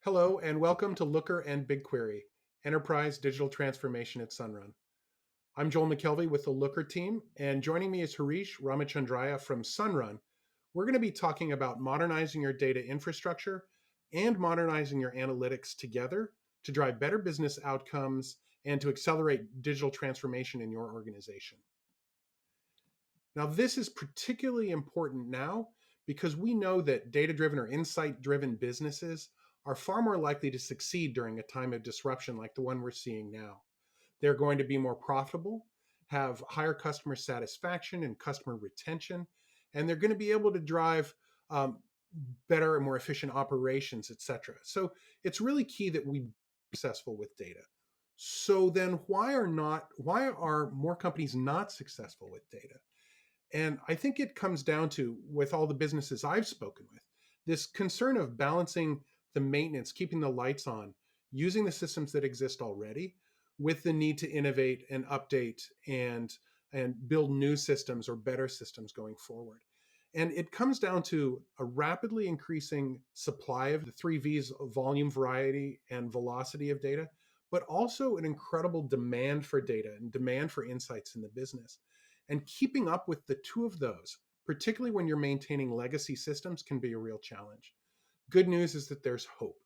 Hello, and welcome to Looker and BigQuery, Enterprise Digital Transformation at Sunrun. I'm Joel Mckelvey with the Looker team, and joining me is Harish Ramachandraiah from Sunrun. We're going to be talking about modernizing your data infrastructure and modernizing your analytics together to drive better business outcomes and to accelerate digital transformation in your organization. Now, this is particularly important now because we know that data driven or insight driven businesses are far more likely to succeed during a time of disruption like the one we're seeing now. They're going to be more profitable, have higher customer satisfaction and customer retention, and they're going to be able to drive um, better and more efficient operations, etc. So it's really key that we be successful with data. So then why are more companies not successful with data? And I think it comes down to, with all the businesses I've spoken with, this concern of balancing the maintenance, keeping the lights on, using the systems that exist already, with the need to innovate and update and build new systems or better systems going forward. And it comes down to a rapidly increasing supply of the three V's: volume, variety, and velocity of data, but also an incredible demand for data and demand for insights in the business. And keeping up with the two of those, particularly when you're maintaining legacy systems, can be a real challenge. Good news is that there's hope.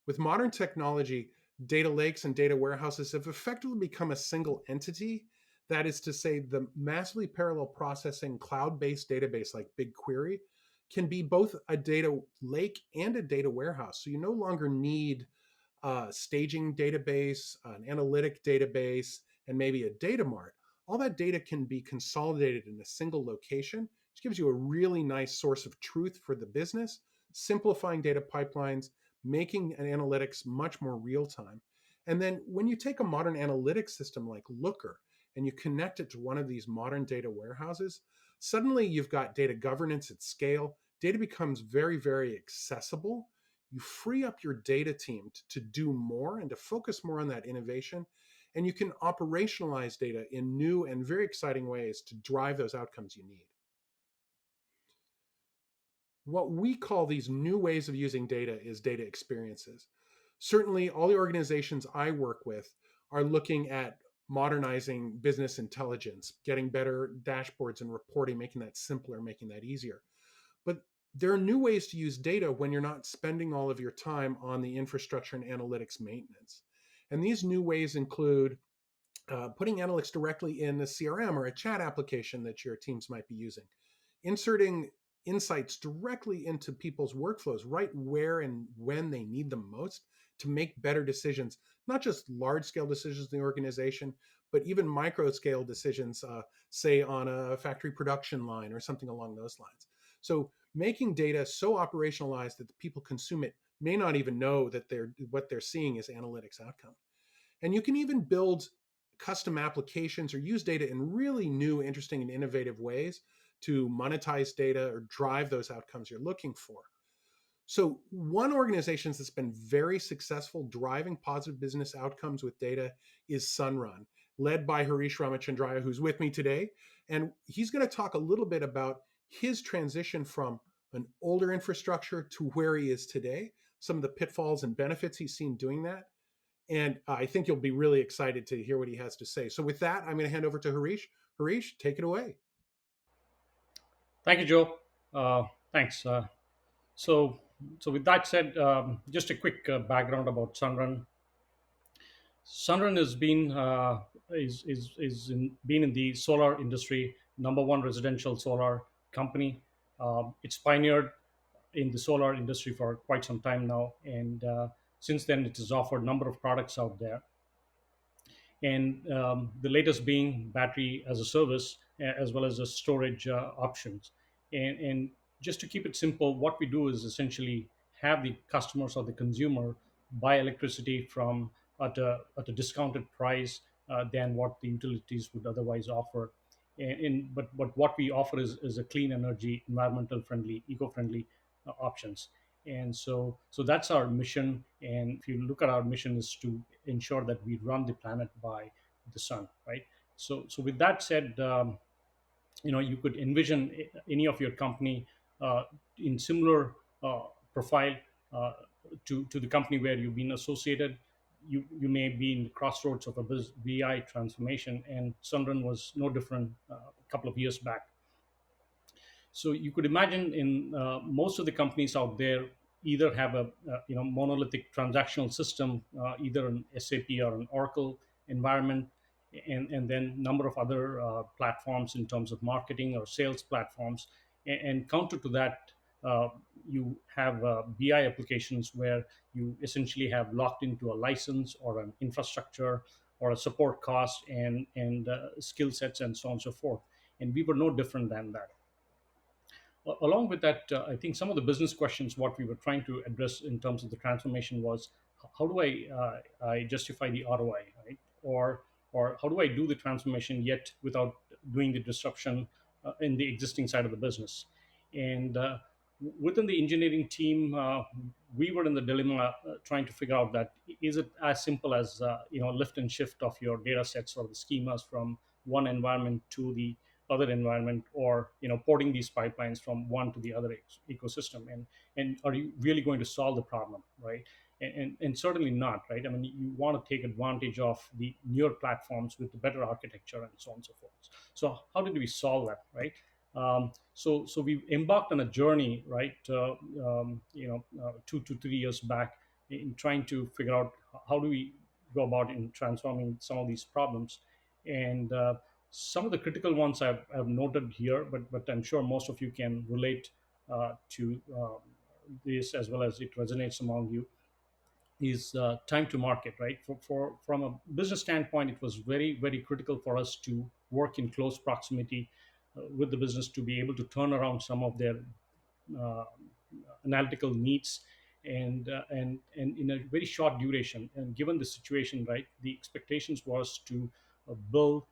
With modern technology, data lakes and data warehouses have effectively become a single entity. That is to say, the massively parallel processing cloud based database like BigQuery can be both a data lake and a data warehouse. So you no longer need a staging database, an analytic database, and maybe a data mart. All that data can be consolidated in a single location, which gives you a really nice source of truth for the business, simplifying data pipelines, making an analytics much more real time. And then when you take a modern analytics system like Looker and you connect it to one of these modern data warehouses, suddenly you've got data governance at scale. Data becomes very, very accessible. You free up your data team to do more and to focus more on that innovation. And you can operationalize data in new and very exciting ways to drive those outcomes you need. What we call these new ways of using data is data experiences. Certainly, all the organizations I work with are looking at modernizing business intelligence, getting better dashboards and reporting, making that simpler, making that easier. But there are new ways to use data when you're not spending all of your time on the infrastructure and analytics maintenance. And these new ways include putting analytics directly in a CRM or a chat application that your teams might be using, inserting insights directly into people's workflows right where and when they need them most to make better decisions, not just large scale decisions in the organization, but even micro scale decisions, say on a factory production line or something along those lines. So making data so operationalized that the people consume it may not even know that what they're seeing is analytics outcome. And you can even build custom applications or use data in really new, interesting, and innovative ways to monetize data or drive those outcomes you're looking for. So, one organization that's been very successful driving positive business outcomes with data is Sunrun, led by Harish Ramachandraiah, who's with me today. And he's going to talk a little bit about his transition from an older infrastructure to where he is today, some of the pitfalls and benefits he's seen doing that. And I think you'll be really excited to hear what he has to say. So, with that, I'm going to hand over to Harish. Harish, take it away. Thank you, Joe. Thanks. So, so with that said, just a quick background about Sunrun. Sunrun has been been in the solar industry, number one residential solar company. It's pioneered in the solar industry for quite some time now, and since then it has offered a number of products out there, and the latest being battery as a service, as well as the storage options. And just to keep it simple, what we do is essentially have the customers or the consumer buy electricity from at a discounted price than what the utilities would otherwise offer. But what we offer is a clean energy, environmental friendly, eco-friendly options. And so that's our mission. And if you look at our mission, is to ensure that we run the planet by the sun, right? So with that said, you could envision any of your company in similar profile. to the company where you've been associated. You may be in the crossroads of a BI transformation, and Sunrun was no different a couple of years back. So you could imagine in most of the companies out there either have a monolithic transactional system, either an SAP or an Oracle environment, and then number of other platforms in terms of marketing or sales platforms. And counter to that, uh, you have BI applications where you essentially have locked into a license or an infrastructure or a support cost and skill sets and so on and so forth. And we were no different than that. Along with that, I think some of the business questions what we were trying to address in terms of the transformation was how do I justify the ROI, right? Or how do I do the transformation yet without doing the disruption in the existing side of the business? And within the engineering team, we were in the dilemma trying to figure out that is it as simple as lift and shift of your data sets or the schemas from one environment to the other environment, or porting these pipelines from one to the other ecosystem, and are you really going to solve the problem, right? And certainly not, right? I mean, you want to take advantage of the newer platforms with the better architecture and so on and so forth. So how did we solve that, right? So we embarked on a journey, right? 2 to 3 years back, in trying to figure out how do we go about in transforming some of these problems. And some of the critical ones I've noted here, but I'm sure most of you can relate to this as well as it resonates among you, is time to market, right? From a business standpoint, it was very, very critical for us to work in close proximity with the business to be able to turn around some of their uh, analytical needs, and in a very short duration. And given the situation, right, the expectations was to build,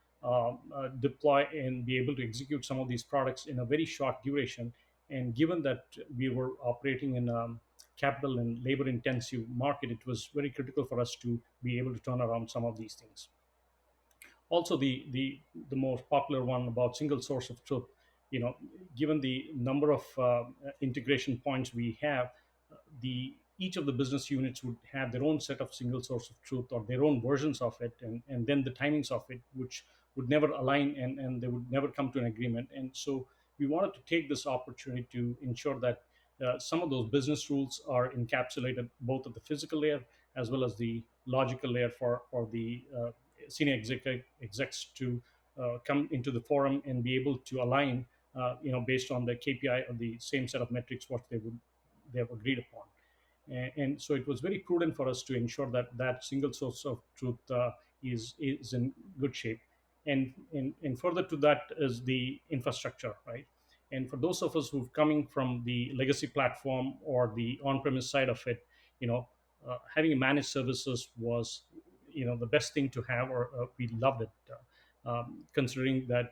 deploy, and be able to execute some of these products in a very short duration. And given that we were operating in a capital and labor intensive market, it was very critical for us to be able to turn around some of these things. Also, the most popular one about single source of truth, given the number of integration points we have, the each of the business units would have their own set of single source of truth or their own versions of it, and then the timings of it, which would never align, and they would never come to an agreement. And so we wanted to take this opportunity to ensure that some of those business rules are encapsulated both at the physical layer as well as the logical layer for the senior execs to come into the forum and be able to align, based on the KPI or the same set of metrics what they have agreed upon. And so it was very prudent for us to ensure that that single source of truth is in good shape. And further to that is the infrastructure, right? And for those of us who've coming from the legacy platform or the on-premise side of it, having a managed services was the best thing to have, or we loved it, considering that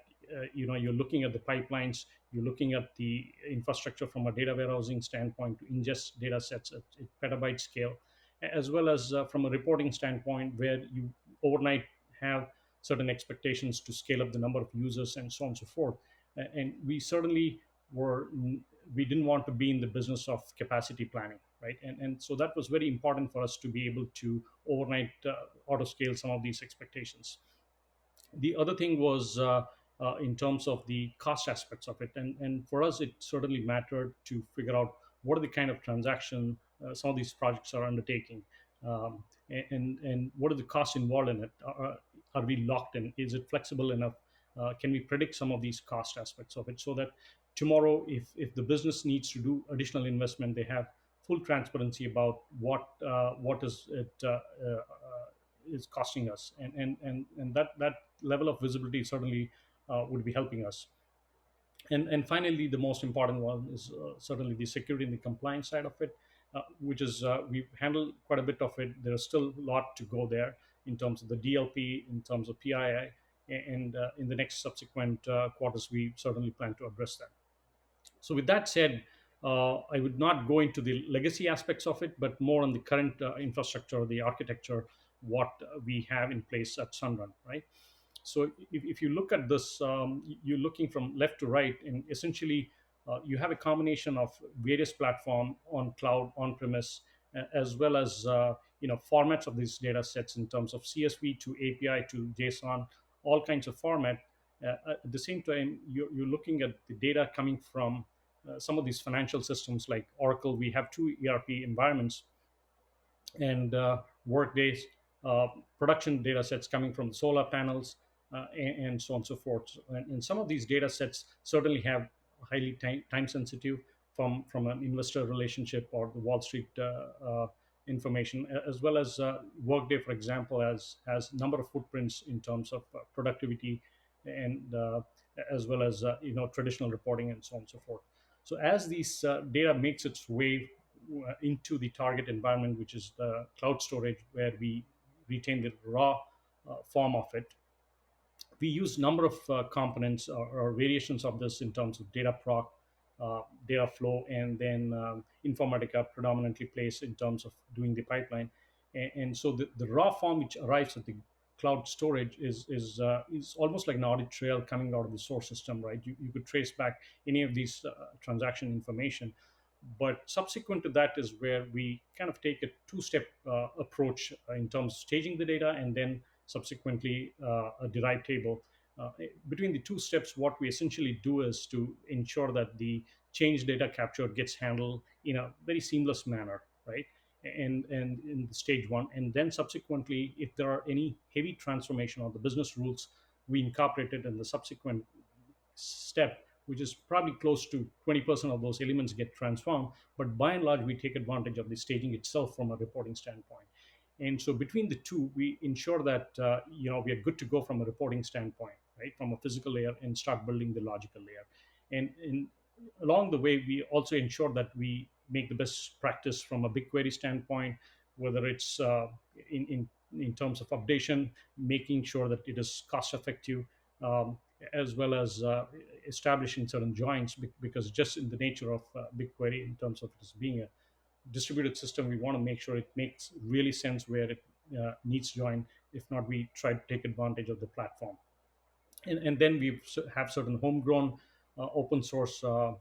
you're looking at the pipelines, you're looking at the infrastructure from a data warehousing standpoint to ingest data sets at petabyte scale, as well as from a reporting standpoint where you overnight have certain expectations to scale up the number of users and so on and so forth. And we certainly were we didn't want to be in the business of capacity planning, right? And so that was very important for us to be able to overnight auto scale some of these expectations. The other thing was in terms of the cost aspects of it, and for us it certainly mattered to figure out what are the kind of transaction some of these projects are undertaking, and what are the costs involved in it. Are we locked in? Is it flexible enough? Can we predict some of these cost aspects of it, so that tomorrow, if the business needs to do additional investment, they have full transparency about what is it is costing us, and that level of visibility certainly would be helping us. And finally, the most important one is certainly the security and the compliance side of it, which is we've handled quite a bit of it. There's still a lot to go there in terms of the DLP, in terms of PII, and in the next subsequent quarters, we certainly plan to address that. So, with that said, I would not go into the legacy aspects of it, but more on the current infrastructure, the architecture, what we have in place at Sunrun, right? So if you look at this, you're looking from left to right, and essentially you have a combination of various platform on cloud, on premise, as well as formats of these data sets in terms of CSV to API to JSON, all kinds of format. At the same time, you're looking at the data coming from some of these financial systems like Oracle. We have two ERP environments, and Workday's uh, production data sets coming from the solar panels, and so on and so forth. And some of these data sets certainly have highly time sensitive from an investor relationship or the Wall Street information, as well as Workday, for example, has number of footprints in terms of productivity, and as well as traditional reporting and so on and so forth. So as these data makes its way into the target environment, which is the cloud storage, where we retain the raw form of it. We use number of components or variations of this in terms of data proc, data flow, and then Informatica predominantly plays in terms of doing the pipeline. And so the raw form which arrives at the cloud storage is almost like an audit trail coming out of the source system, right? You could trace back any of these transaction information, but subsequent to that is where we kind of take a two-step approach in terms of staging the data, and then subsequently a derived table. Between the two steps, what we essentially do is to ensure that the change data capture gets handled in a very seamless manner, right? And in the stage one, and then subsequently, if there are any heavy transformation of the business rules, we incorporate it in the subsequent step, which is probably close to 20% of those elements get transformed. But by and large, we take advantage of the staging itself from a reporting standpoint. And so between the two, we ensure that we are good to go from a reporting standpoint, right, from a physical layer, and start building the logical layer. And along the way, we also ensure that we make the best practice from a BigQuery standpoint, whether it's in terms of updation, making sure that it is cost effective, um, as well as establishing certain joins, because just in the nature of BigQuery, in terms of this being a distributed system, we want to make sure it makes really sense where it needs join. If not, we try to take advantage of the platform. And then we have certain homegrown open source uh,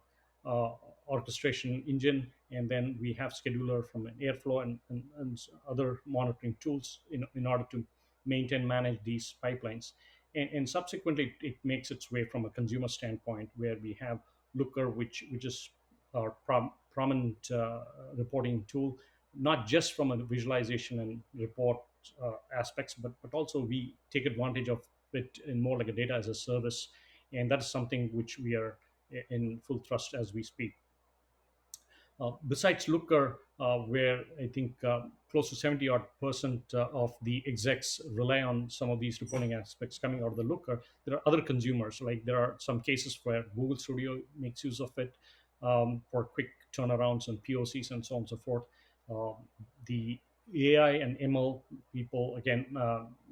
orchestration engine, and then we have scheduler from an Airflow, and other monitoring tools in order to maintain, manage these pipelines. And subsequently, it makes its way from a consumer standpoint, where we have Looker, which is our prominent reporting tool, not just from a visualization and report aspects, but also we take advantage of it in more like a data as a service, and that is something which we are in full thrust as we speak. Besides Looker, where I think close to 70 odd percent of the execs rely on some of these reporting aspects coming out of the Looker, there are other consumers. Like there are some cases where Google Studio makes use of it for quick turnarounds and POCs and so on and so forth. Um, the AI and ML people again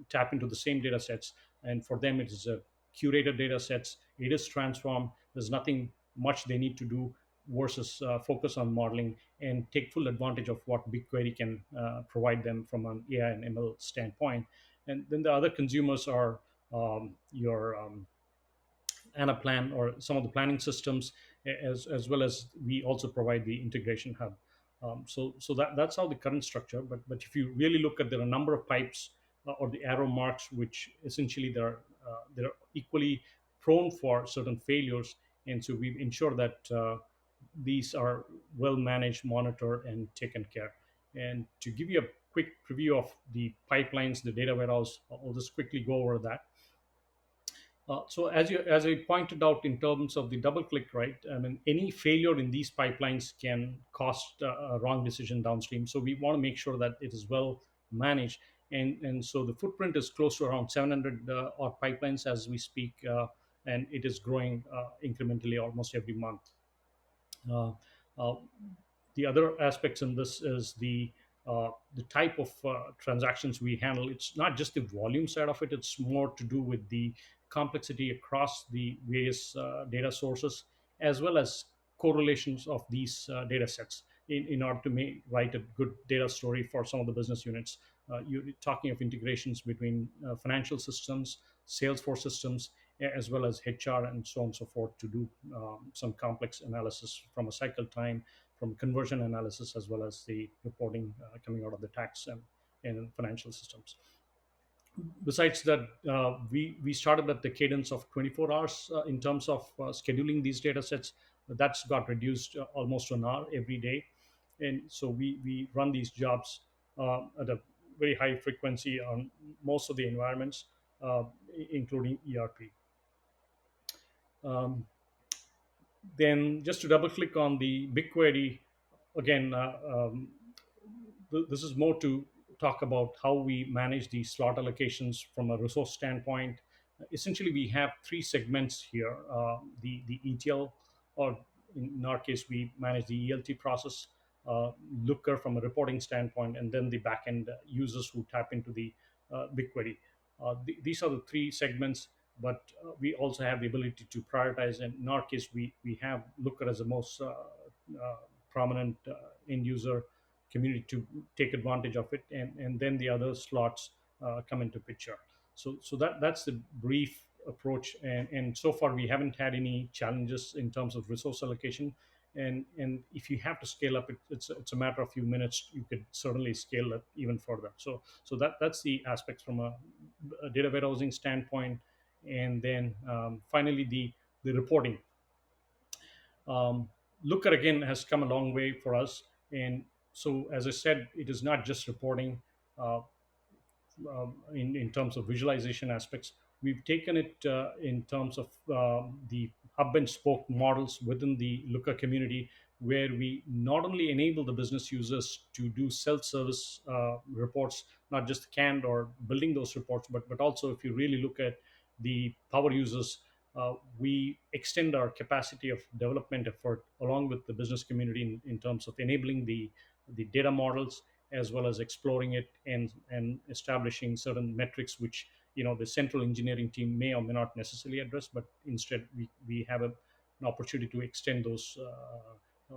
tap into the same data sets, and for them it is a curated data sets. It is transformed. There's nothing much they need to do versus focus on modeling and take full advantage of what BigQuery can provide them from an AI and ML standpoint. And then the other consumers are your Anaplan or some of the planning systems, as well as we also provide the integration hub. So that's how the current structure. But if you really look at, there are a number of pipes or the arrow marks, which essentially they're equally prone for certain failures, and so we ensure that these are well managed, monitored, and taken care. And to give you a quick preview of the pipelines, the data warehouse, I'll just quickly go over that. So as I pointed out in terms of the double click, right? I mean, any failure in these pipelines can cost a wrong decision downstream. So we want to make sure that it is well managed, and so the footprint is close to around 700 odd pipelines as we speak, and it is growing incrementally almost every month. Uh, uh, the other aspects in this is the type of transactions we handle. It's not just the volume side of it; it's more to do with the complexity across the various data sources, as well as correlations of these data sets in order to write a good data story for some of the business units. You're talking of integrations between financial systems, Salesforce systems, as well as HR and so on and so forth to do some complex analysis from a cycle time, from conversion analysis, as well as the reporting coming out of the tax and financial systems. Besides that, we started at the cadence of 24 hours in terms of scheduling these data sets. That's got reduced almost to an hour every day. And so we run these jobs at a very high frequency on most of the environments, uh, including ERP. Um, then just to double click on the BigQuery again, this is more to talk about how we manage the slot allocations from a resource standpoint. Essentially, we have three segments here: the ETL, or in our case, we manage the ELT process, Looker from a reporting standpoint, and then the backend users who tap into the BigQuery. These are the three segments, but we also have the ability to prioritize. And in our case, we have Looker as the most prominent end user community to take advantage of it, and then the other slots come into picture. So that's the brief approach, and so far we haven't had any challenges in terms of resource allocation. And if you have to scale up, it's a matter of few minutes. You could certainly scale it even further. So that's the aspects from a data warehousing standpoint. And then finally the reporting. um, Looker again has come a long way for us. And so, as I said, it is not just reporting. Uh, in terms of visualization aspects. We've taken it in terms of the hub and spoke models within the Looker community, where we not only enable the business users to do self-service reports, not just canned or building those reports, but also if you really look at the power users, we extend our capacity of development effort along with the business community in terms of enabling the data models, as well as exploring it and establishing certain metrics which the central engineering team may or may not necessarily address, but instead we have an opportunity to extend those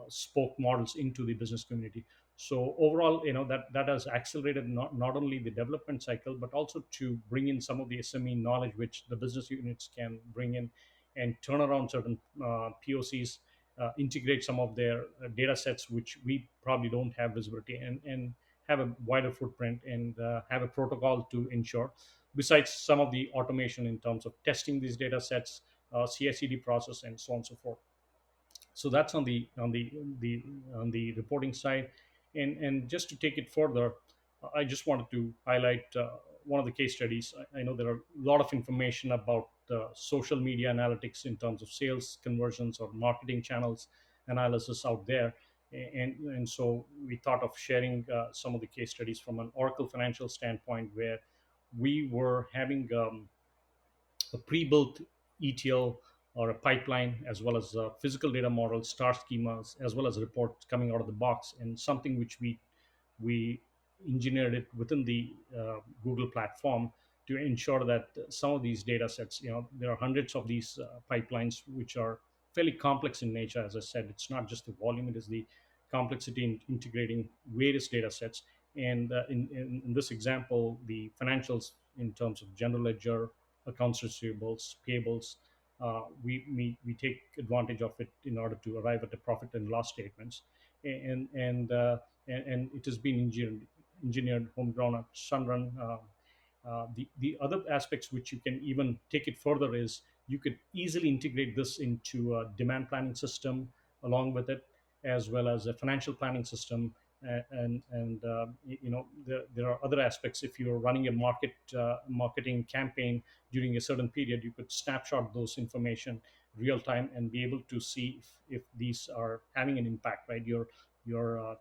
spoke models into the business community. So overall, that has accelerated not only the development cycle, but also to bring in some of the SME knowledge which the business units can bring in and turn around certain POCs, integrate some of their data sets which we probably don't have visibility, and have a wider footprint, and have a protocol to ensure, besides some of the automation in terms of testing these data sets, CI/CD process, and so on and so forth. So that's on the reporting side. And just to take it further, I just wanted to highlight one of the case studies. I know there are a lot of information about social media analytics in terms of sales conversions or marketing channels analysis out there. And so we thought of sharing some of the case studies from an Oracle financial standpoint, where we were having a pre-built ETL or a pipeline, as well as physical data models, star schemas, as well as reports coming out of the box, and something which we engineered it within the Google platform to ensure that some of these data sets, there are hundreds of these pipelines which are fairly complex in nature. As I said, it's not just the volume; it is the complexity in integrating various data sets. And in this example, the financials in terms of general ledger, accounts receivables, payables, we take advantage of it in order to arrive at the profit and loss statements. And it has been engineered homegrown at Sunrun. The other aspects which you can even take it further is you could easily integrate this into a demand planning system along with it, as well as a financial planning system. There are other aspects. If you're running a marketing campaign during a certain period, you could snapshot those information real time and be able to see if these are having an impact, right? Your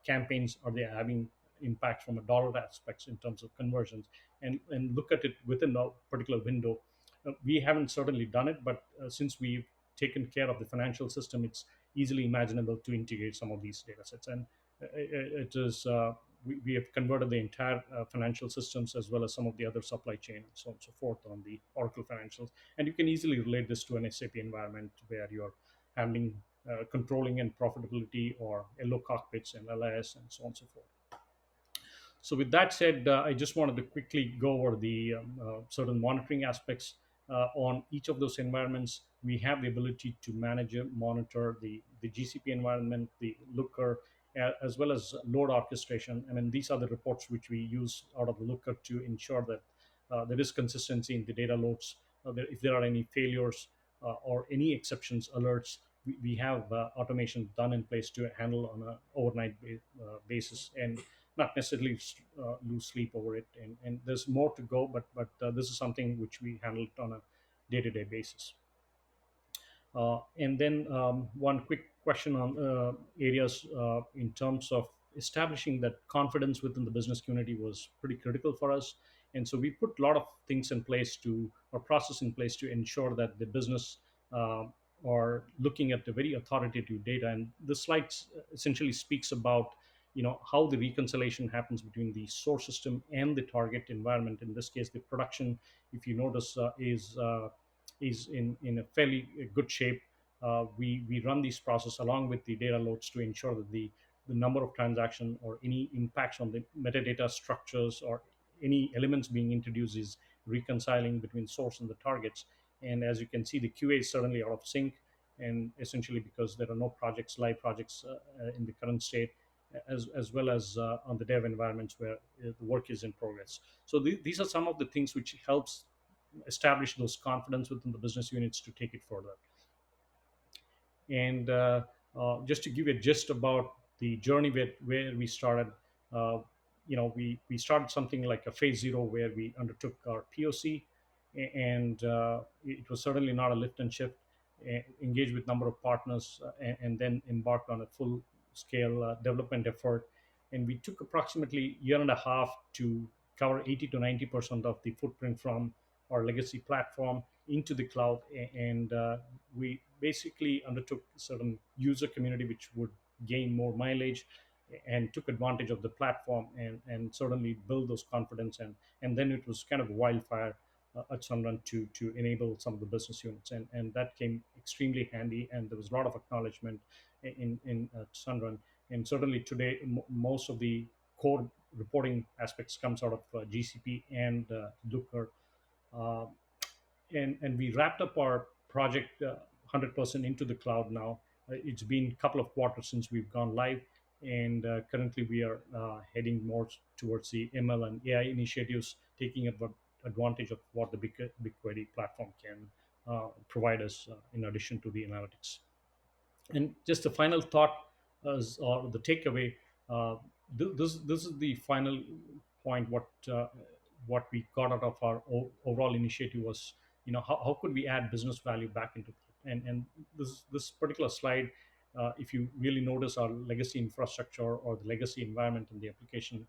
campaigns, are they having impact from a dollar aspects in terms of conversions, and look at it within a particular window. We haven't certainly done it, but since we've taken care of the financial system, it's easily imaginable to integrate some of these data sets. And it is we have converted the entire financial systems, as well as some of the other supply chain and so on and so forth, on the Oracle financials. And you can easily relate this to an SAP environment where you're handling controlling and profitability, or LO cockpits and LIS and so on and so forth. So with that said, I just wanted to quickly go over the certain monitoring aspects. on each of those environments, we have the ability to manage and monitor the GCP environment, the Looker, as well as load orchestration. I mean, these are the reports which we use out of the Looker to ensure that there is consistency in the data loads. If there are any failures or any exceptions, alerts, we have automation done in place to handle on a overnight basis, and not necessarily lose sleep over it. And there's more to go, but this is something which we handle on a day-to-day basis. And then one quick question on areas in terms of establishing that confidence within the business community was pretty critical for us. And so we put a lot of things in place to, or process in place to ensure that the business uh, are looking at the very authoritative data. And the slide essentially speaks about how the reconciliation happens between the source system and the target environment. In this case, the production, if you notice, is in a fairly good shape. We run these process along with the data loads to ensure that the number of transaction or any impacts on the metadata structures or any elements being introduced is reconciling between source and the targets. And as you can see, the QA is certainly out of sync, and essentially because there are no projects, live projects in the current state, as well as on the dev environments where the work is in progress. So these are some of the things which helps establish those confidence within the business units to take it further. And just to give you a gist about the journey where we started, uh, we started something like a phase zero where we undertook our POC, and it was certainly not a lift and shift. Engaged with number of partners, and then embarked on a full scale development effort. And we took approximately a year and a half to cover 80 to 90% of the footprint from our legacy platform into the cloud. And we basically undertook certain user community which would gain more mileage and took advantage of the platform, and certainly build those confidence. And then it was kind of wildfire at Sunrun to enable some of the business units, and that came extremely handy, and there was a lot of acknowledgement in Sunrun. And certainly today, most of the core reporting aspects comes out of GCP and Looker. Uh, and we wrapped up our project 100% into the cloud now. It's been a couple of quarters since we've gone live, and currently we are heading more towards the ML and AI initiatives, taking advantage of what the BigQuery platform can provide us in addition to the analytics. And just the final thought or the takeaway, uh, this is the final point. What we got out of our overall initiative was, how could we add business value back into that. And this particular slide, if you really notice our legacy infrastructure or the legacy environment and the application,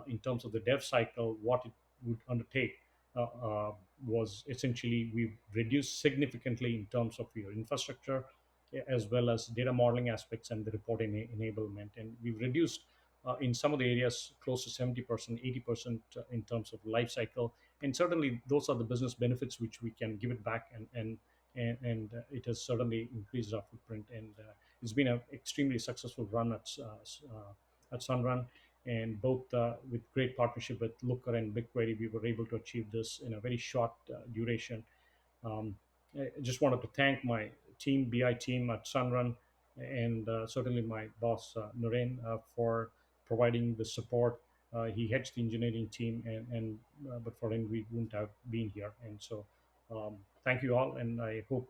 in terms of the dev cycle, what it would undertake uh, uh, was essentially we've reduced significantly in terms of your infrastructure, as well as data modeling aspects and the reporting enablement. And we've reduced in some of the areas close to 70%, 80% in terms of life cycle. And certainly those are the business benefits which we can give it back, and it has certainly increased our footprint. And it's been an extremely successful run at Sunrun. And both with great partnership with Looker and BigQuery, we were able to achieve this in a very short duration. um, I just wanted to thank my team, BI team at Sunrun, and certainly my boss, Naren, for providing the support. He heads the engineering team, and but for him, we wouldn't have been here. And so, thank you all, and I hope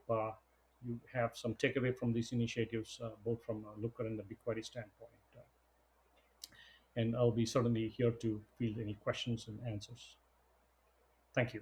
you have some takeaway from these initiatives, both from Looker and the BigQuery standpoint. And I'll be certainly here to field any questions and answers. Thank you.